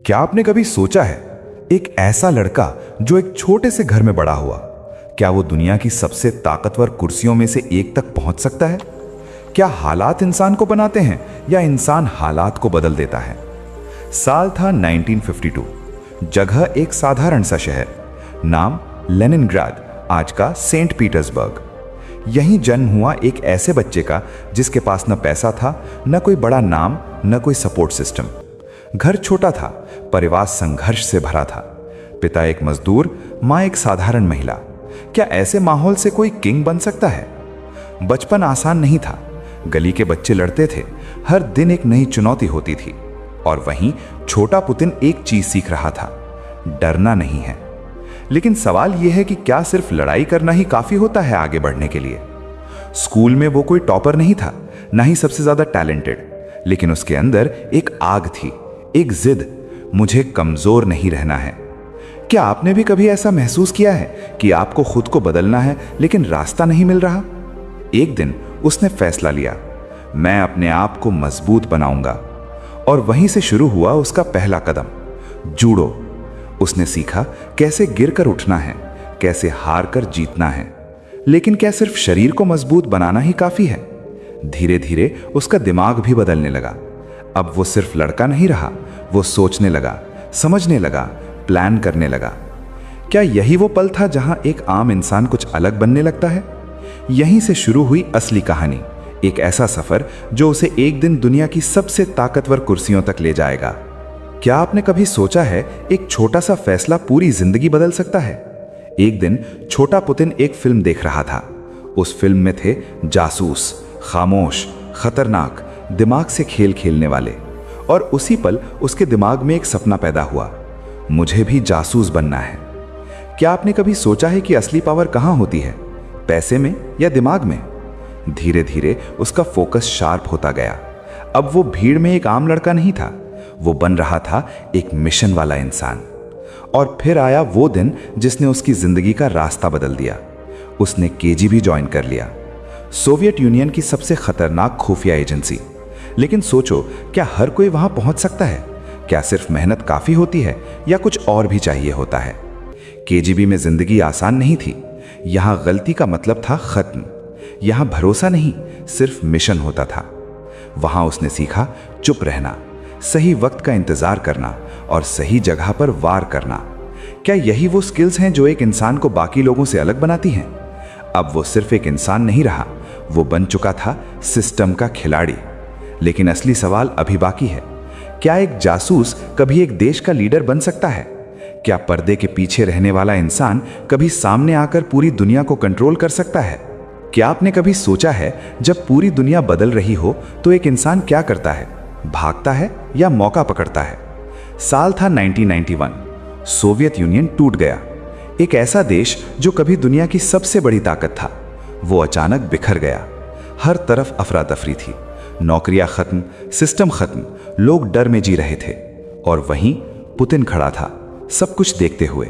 क्या आपने कभी सोचा है, एक ऐसा लड़का जो एक छोटे से घर में बड़ा हुआ, क्या वो दुनिया की सबसे ताकतवर कुर्सियों में से एक तक पहुंच सकता है? क्या हालात इंसान को बनाते हैं या इंसान हालात को बदल देता है? साल था 1952। जगह एक साधारण सा शहर, नाम लेनिनग्राद, आज का सेंट पीटर्सबर्ग। यहीं जन्म हुआ एक ऐसे बच्चे का जिसके पास न पैसा था, न कोई बड़ा नाम, न कोई सपोर्ट सिस्टम। घर छोटा था, परिवार संघर्ष से भरा था। पिता एक मजदूर, माँ एक साधारण महिला। क्या ऐसे माहौल से कोई किंग बन सकता है? बचपन आसान नहीं था। गली के बच्चे लड़ते थे, हर दिन एक नई चुनौती होती थी। और वहीं छोटा पुतिन एक चीज सीख रहा था, डरना नहीं है। लेकिन सवाल यह है कि क्या सिर्फ लड़ाई करना ही काफी होता है आगे बढ़ने के लिए? स्कूल में वो कोई टॉपर नहीं था, ना ही सबसे ज्यादा टैलेंटेड, लेकिन उसके अंदर एक आग थी, एक जिद, मुझे कमजोर नहीं रहना है। क्या आपने भी कभी ऐसा महसूस किया है कि आपको खुद को बदलना है लेकिन रास्ता नहीं मिल रहा? एक दिन उसने फैसला लिया, मैं अपने आप को मजबूत बनाऊंगा। और वहीं से शुरू हुआ उसका पहला कदम, जूडो। उसने सीखा कैसे गिरकर उठना है, कैसे हार कर जीतना है। लेकिन क्या सिर्फ शरीर को मजबूत बनाना ही काफी है? धीरे धीरे उसका दिमाग भी बदलने लगा। अब वो सिर्फ लड़का नहीं रहा, वो सोचने लगा, समझने लगा, प्लान करने लगा। क्या यही वो पल था जहां एक आम इंसान कुछ अलग बनने लगता है? यहीं से शुरू हुई असली कहानी, एक ऐसा सफर जो उसे एक दिन दुनिया की सबसे ताकतवर कुर्सियों तक ले जाएगा। क्या आपने कभी सोचा है, एक छोटा सा फैसला पूरी जिंदगी बदल सकता है? एक दिन छोटा पुतिन एक फिल्म देख रहा था। उस फिल्म में थे जासूस, खामोश, खतरनाक, दिमाग से खेल खेलने वाले। और उसी पल उसके दिमाग में एक सपना पैदा हुआ, मुझे भी जासूस बनना है। क्या आपने कभी सोचा है कि असली पावर कहां होती है, पैसे में या दिमाग में? धीरे धीरे उसका फोकस शार्प होता गया। अब वो भीड़ में एक आम लड़का नहीं था, वो बन रहा था एक मिशन वाला इंसान। और फिर आया वो दिन जिसने उसकी जिंदगी का रास्ता बदल दिया। उसने केजीबी ज्वाइन कर लिया, सोवियत यूनियन की सबसे खतरनाक खुफिया एजेंसी। लेकिन सोचो, क्या हर कोई वहां पहुंच सकता है? क्या सिर्फ मेहनत काफी होती है या कुछ और भी चाहिए होता है? केजीबी में जिंदगी आसान नहीं थी। यहां गलती का मतलब था खत्म। यहां भरोसा नहीं, सिर्फ मिशन होता था। वहां उसने सीखा चुप रहना, सही वक्त का इंतजार करना और सही जगह पर वार करना। क्या यही वो स्किल्स हैं जो एक इंसान को बाकी लोगों से अलग बनाती हैं? अब वो सिर्फ एक इंसान नहीं रहा, वो बन चुका था सिस्टम का खिलाड़ी। लेकिन असली सवाल अभी बाकी है, क्या एक जासूस कभी एक देश का लीडर बन सकता है? क्या पर्दे के पीछे रहने वाला इंसान कभी सामने आकर पूरी दुनिया को कंट्रोल कर सकता है? क्या आपने कभी सोचा है, जब पूरी दुनिया बदल रही हो तो एक इंसान क्या करता है? भागता है या मौका पकड़ता है? साल था 1991। सोवियत यूनियन टूट गया। एक ऐसा देश जो कभी दुनिया की सबसे बड़ी ताकत था, वो अचानक बिखर गया। हर तरफ अफरा तफरी थी, नौकरियां खत्म, सिस्टम खत्म, लोग डर में जी रहे थे। और वहीं पुतिन खड़ा था, सब कुछ देखते हुए।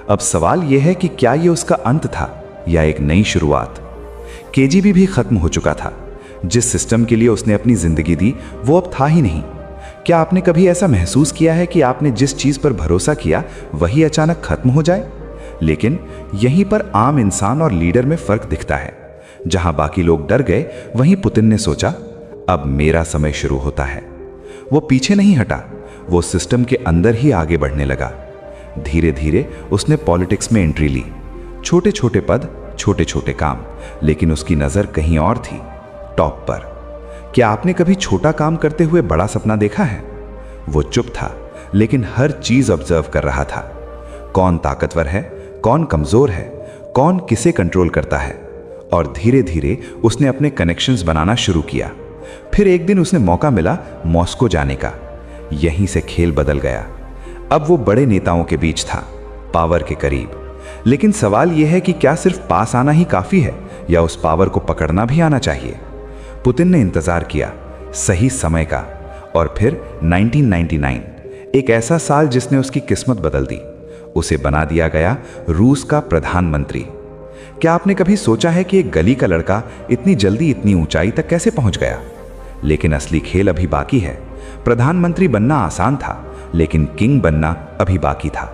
अब सवाल यह है कि क्या यह उसका अंत था या एक नई शुरुआत? केजीबी भी खत्म हो चुका था। जिस सिस्टम के लिए उसने अपनी जिंदगी दी, वो अब था ही नहीं। क्या आपने कभी ऐसा महसूस किया है कि आपने जिस चीज पर भरोसा किया वही अचानक खत्म हो जाए? लेकिन यहीं पर आम इंसान और लीडर में फर्क दिखता है। जहां बाकी लोग डर गए, वहीं पुतिन ने सोचा, अब मेरा समय शुरू होता है। वो पीछे नहीं हटा, वो सिस्टम के अंदर ही आगे बढ़ने लगा। धीरे धीरे उसने पॉलिटिक्स में एंट्री ली। छोटे छोटे पद, छोटे छोटे काम, लेकिन उसकी नजर कहीं और थी, टॉप पर। क्या आपने कभी छोटा काम करते हुए बड़ा सपना देखा है? वो चुप था, लेकिन हर चीज ऑब्जर्व कर रहा था। कौन ताकतवर है, कौन कमजोर है, कौन किसे कंट्रोल करता है। और धीरे धीरे उसने अपने कनेक्शंस बनाना शुरू किया। फिर एक दिन उसे मौका मिला मॉस्को जाने का। यहीं से खेल बदल गया। अब वो बड़े नेताओं के बीच था, पावर के करीब। लेकिन सवाल यह है कि क्या सिर्फ पास आना ही काफी है या उस पावर को पकड़ना भी आना चाहिए? पुतिन ने इंतजार किया सही समय का। और फिर 1999, एक ऐसा साल जिसने उसकी किस्मत बदल दी। उसे बना दिया गया रूस का प्रधानमंत्री। क्या आपने कभी सोचा है कि एक गली का लड़का इतनी जल्दी इतनी ऊंचाई तक कैसे पहुंच गया? लेकिन असली खेल अभी बाकी है। प्रधानमंत्री बनना आसान था, लेकिन किंग बनना अभी बाकी था।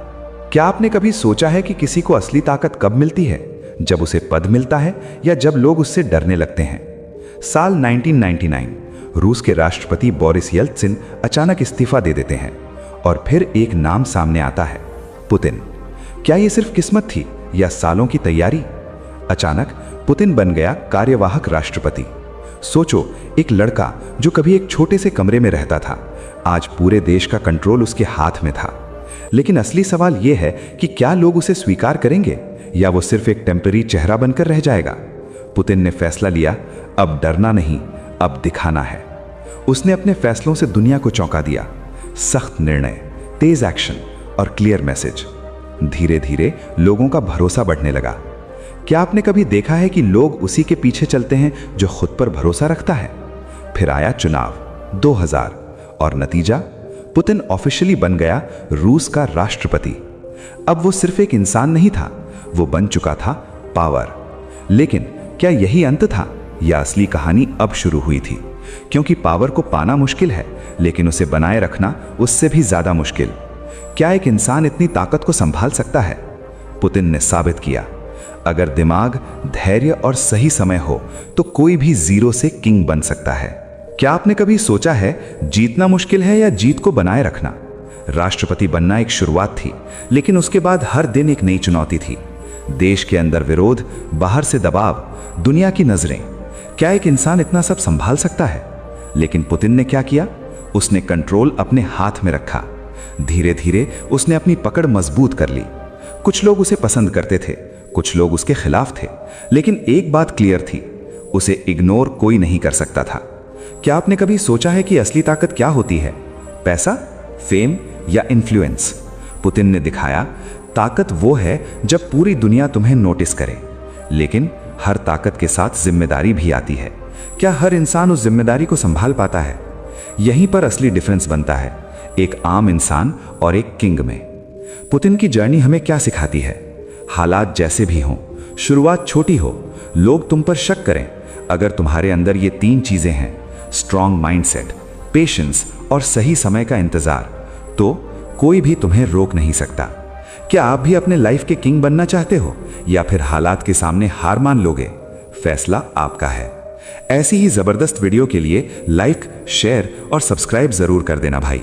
क्या आपने कभी सोचा है कि किसी को असली ताकत कब मिलती है? जब उसे पद मिलता है या जब लोग उससे डरने लगते हैं? साल 1999 रूस के राष्ट्रपति बोरिस येल्त्सिन अचानक इस्तीफा दे देते हैं और फिर एक नाम सामने आता है, पुतिन। क्या यह सिर्फ किस्मत थी या सालों की तैयारी? अचानक पुतिन बन गया कार्यवाहक राष्ट्रपति। सोचो, एक लड़का जो कभी एक छोटे से कमरे में रहता था, आज पूरे देश का कंट्रोल उसके हाथ में था। लेकिन असली सवाल यह है कि क्या लोग उसे स्वीकार करेंगे या वो सिर्फ एक टेम्पररी चेहरा बनकर रह जाएगा? पुतिन ने फैसला लिया, अब डरना नहीं, अब दिखाना है। उसने अपने फैसलों से दुनिया को चौंका दिया। सख्त निर्णय, तेज एक्शन और क्लियर मैसेज। धीरे धीरे लोगों का भरोसा बढ़ने लगा। क्या आपने कभी देखा है कि लोग उसी के पीछे चलते हैं जो खुद पर भरोसा रखता है? फिर आया चुनाव 2000 और नतीजा, पुतिन ऑफिशियली बन गया रूस का राष्ट्रपति। अब वो सिर्फ एक इंसान नहीं था, वो बन चुका था पावर। लेकिन क्या यही अंत था या असली कहानी अब शुरू हुई थी? क्योंकि पावर को पाना मुश्किल है, लेकिन उसे बनाए रखना उससे भी ज्यादा मुश्किल। क्या एक इंसान इतनी ताकत को संभाल सकता है? पुतिन ने साबित किया, अगर दिमाग, धैर्य और सही समय हो तो कोई भी जीरो से किंग बन सकता है। क्या आपने कभी सोचा है जीतना मुश्किल है या जीत को बनाए रखना? राष्ट्रपति बनना एक शुरुआत थी, लेकिन उसके बाद हर दिन एक नई चुनौती थी। देश के अंदर विरोध, बाहर से दबाव, दुनिया की नजरें। क्या एक इंसान इतना सब संभाल सकता है? लेकिन पुतिन ने क्या किया? उसने कंट्रोल अपने हाथ में रखा। धीरे धीरे उसने अपनी पकड़ मजबूत कर ली। कुछ लोग उसे पसंद करते थे, कुछ लोग उसके खिलाफ थे, लेकिन एक बात क्लियर थी, उसे इग्नोर कोई नहीं कर सकता था। क्या आपने कभी सोचा है कि असली ताकत क्या होती है? पैसा, फेम या इन्फ्लुएंस? पुतिन ने दिखाया, ताकत वो है जब पूरी दुनिया तुम्हें नोटिस करे। लेकिन हर ताकत के साथ जिम्मेदारी भी आती है। क्या हर इंसान उस जिम्मेदारी को संभाल पाता है? यहीं पर असली डिफरेंस बनता है, एक आम इंसान और एक किंग में। पुतिन की जर्नी हमें क्या सिखाती है? हालात जैसे भी हों, शुरुआत छोटी हो, लोग तुम पर शक करें, अगर तुम्हारे अंदर ये 3 चीजें हैं, स्ट्रॉन्ग माइंडसेट, पेशेंस और सही समय का इंतजार, तो कोई भी तुम्हें रोक नहीं सकता। क्या आप भी अपने लाइफ के किंग बनना चाहते हो या फिर हालात के सामने हार मान लोगे? फैसला आपका है। ऐसी ही जबरदस्त वीडियो के लिए लाइक, शेयर और सब्सक्राइब जरूर कर देना भाई।